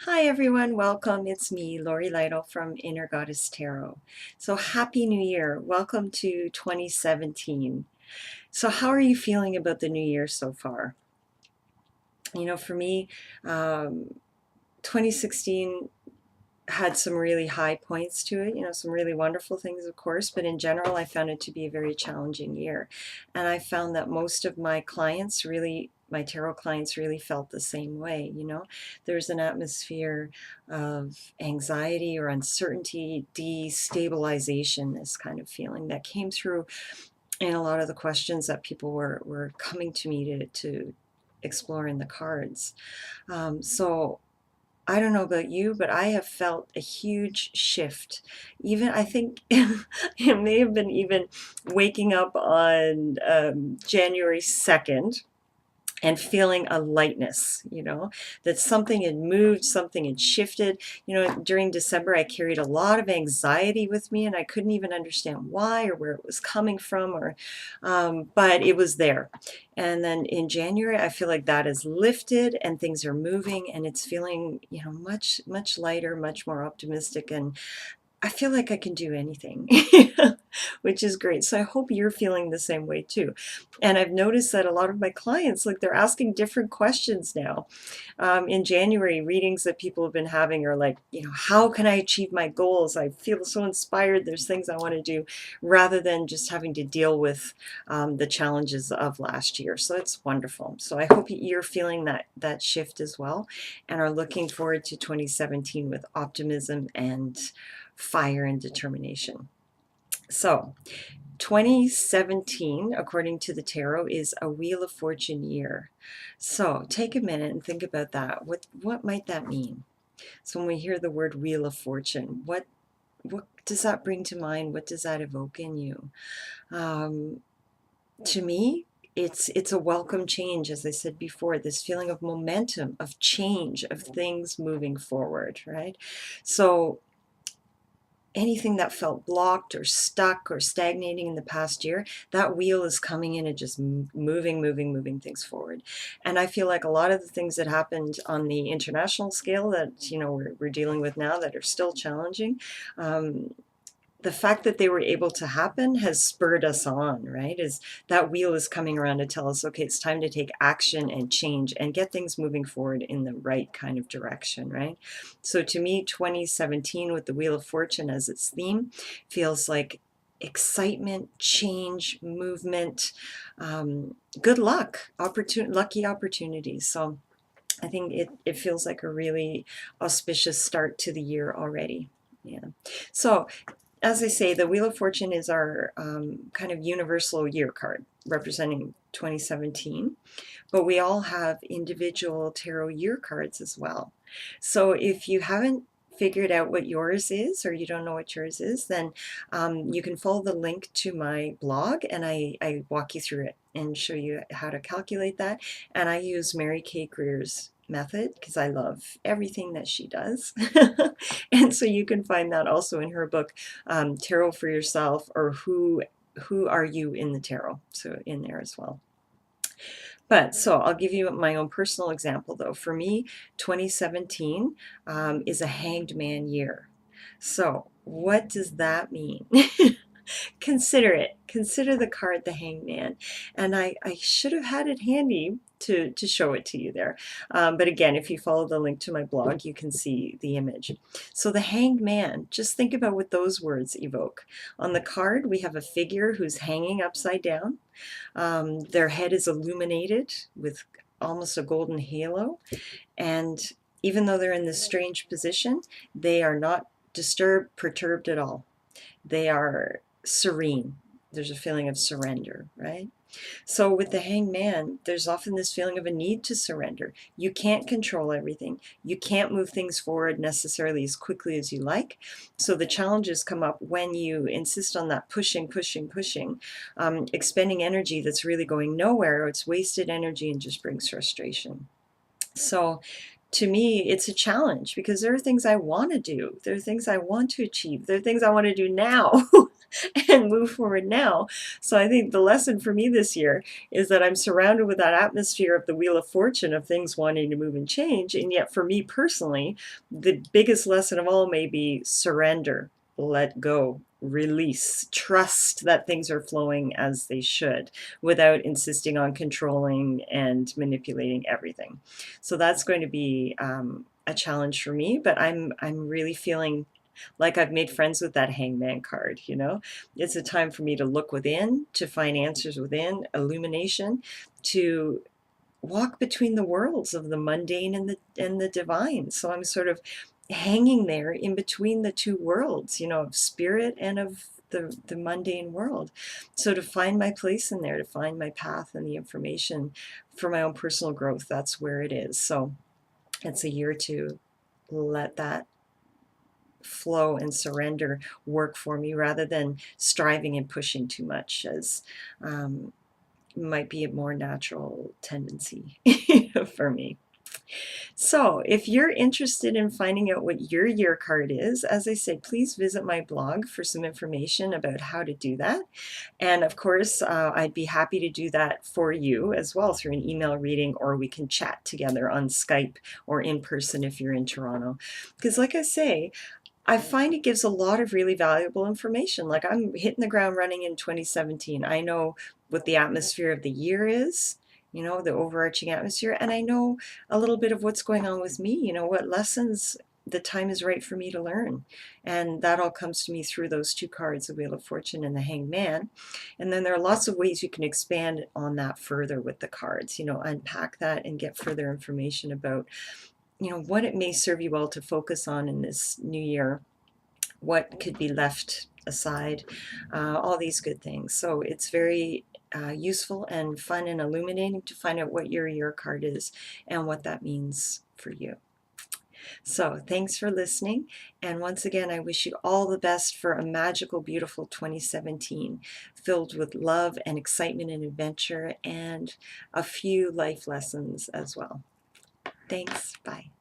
Hi everyone, welcome. It's me, Lori Lytle from Inner Goddess Tarot. So happy New Year. Welcome to 2017. So how are you feeling about the new year so far? For me, um, 2016 had some really high points to it, some really wonderful things, of course, but in general, I found it to be a very challenging year. And I found that most of my tarot clients really felt the same way. There's an atmosphere of anxiety or uncertainty, destabilization, this kind of feeling that came through in a lot of the questions that people were coming to me to explore in the cards. So I don't know about you, but I have felt a huge shift. Even I think it may have been even waking up on January 2nd and feeling a lightness, that something had moved, something had shifted. During December, I carried a lot of anxiety with me, and I couldn't even understand why or where it was coming from, but it was there. And then in January, I feel like that is lifted and things are moving, and it's feeling, much, much lighter, much more optimistic, and I feel like I can do anything, which is great. So I hope you're feeling the same way too. And I've noticed that a lot of my clients, like they're asking different questions now. In January, readings that people have been having are like, how can I achieve my goals? I feel so inspired. There's things I want to do, rather than just having to deal with the challenges of last year. So it's wonderful. So I hope you're feeling that shift as well, and are looking forward to 2017 with optimism and fire and determination. So 2017, according to the tarot, is a Wheel of Fortune year. So take a minute and think about that. What might that mean? So when we hear the word Wheel of Fortune, what does that bring to mind? What does that evoke in you? Um, to me, it's a welcome change, as I said before, this feeling of momentum, of change, of things moving forward, right? So anything that felt blocked or stuck or stagnating in the past year, that wheel is coming in and just moving things forward. And I feel like a lot of the things that happened on the international scale that, we're dealing with now that are still challenging, um, the fact that they were able to happen has spurred us on, right? Is that wheel is coming around to tell us, okay, it's time to take action and change and get things moving forward in the right kind of direction, right? So to me, 2017 with the Wheel of Fortune as its theme feels like excitement, change, movement, good luck, lucky opportunities. So I think it feels like a really auspicious start to the year already. Yeah. So as I say, the Wheel of Fortune is our kind of universal year card representing 2017, but we all have individual tarot year cards as well. So if you haven't figured out what yours is, or you don't know what yours is, then you can follow the link to my blog, and I walk you through it and show you how to calculate that. And I use Mary Kay Greer's method because I love everything that she does. And so you can find that also in her book, Tarot for Yourself, or Who Are You in the Tarot? So in there as well. But so I'll give you my own personal example though. For me, 2017 is a hanged man year. So what does that mean? Consider it. Consider the card, the Hangman. And I should have had it handy to show it to you there. But again, if you follow the link to my blog, you can see the image. So the Hanged Man, just think about what those words evoke. On the card, we have a figure who's hanging upside down. Their head is illuminated with almost a golden halo. And even though they're in this strange position, they are not disturbed, perturbed at all. They are serene. There's a feeling of surrender, right? So with the hanged man, there's often this feeling of a need to surrender. You can't control everything. You can't move things forward necessarily as quickly as you like. So the challenges come up when you insist on that pushing, expending energy that's really going nowhere. It's wasted energy and just brings frustration. So to me, it's a challenge because there are things I want to do. There are things I want to achieve. There are things I want to do now. and move forward now. So I think the lesson for me this year is that I'm surrounded with that atmosphere of the Wheel of Fortune of things wanting to move and change. And yet for me personally, the biggest lesson of all may be surrender, let go, release, trust that things are flowing as they should without insisting on controlling and manipulating everything. So that's going to be a challenge for me, but I'm really feeling like I've made friends with that Hangman card, you know? It's a time for me to look within, to find answers within, illumination, to walk between the worlds of the mundane and the divine. So I'm sort of hanging there in between the two worlds, you know, of spirit and of the mundane world. So to find my place in there, to find my path and the information for my own personal growth, that's where it is. So it's a year to let that flow and surrender work for me rather than striving and pushing too much, as might be a more natural tendency for me. So if you're interested in finding out what your year card is, as I said, please visit my blog for some information about how to do that. And of course, I'd be happy to do that for you as well through an email reading, or we can chat together on Skype or in person if you're in Toronto. Because like I say, I find it gives a lot of really valuable information. Like I'm hitting the ground running in 2017. I know what the atmosphere of the year is, you know, the overarching atmosphere, and I know a little bit of what's going on with me, you know, what lessons the time is right for me to learn. And that all comes to me through those two cards, the Wheel of Fortune and the Hangman. And then there are lots of ways you can expand on that further with the cards, you know, unpack that and get further information about, you know, what it may serve you well to focus on in this new year, what could be left aside, all these good things. So it's very useful and fun and illuminating to find out what your year card is and what that means for you. So thanks for listening. And once again, I wish you all the best for a magical, beautiful 2017 filled with love and excitement and adventure and a few life lessons as well. Thanks. Bye.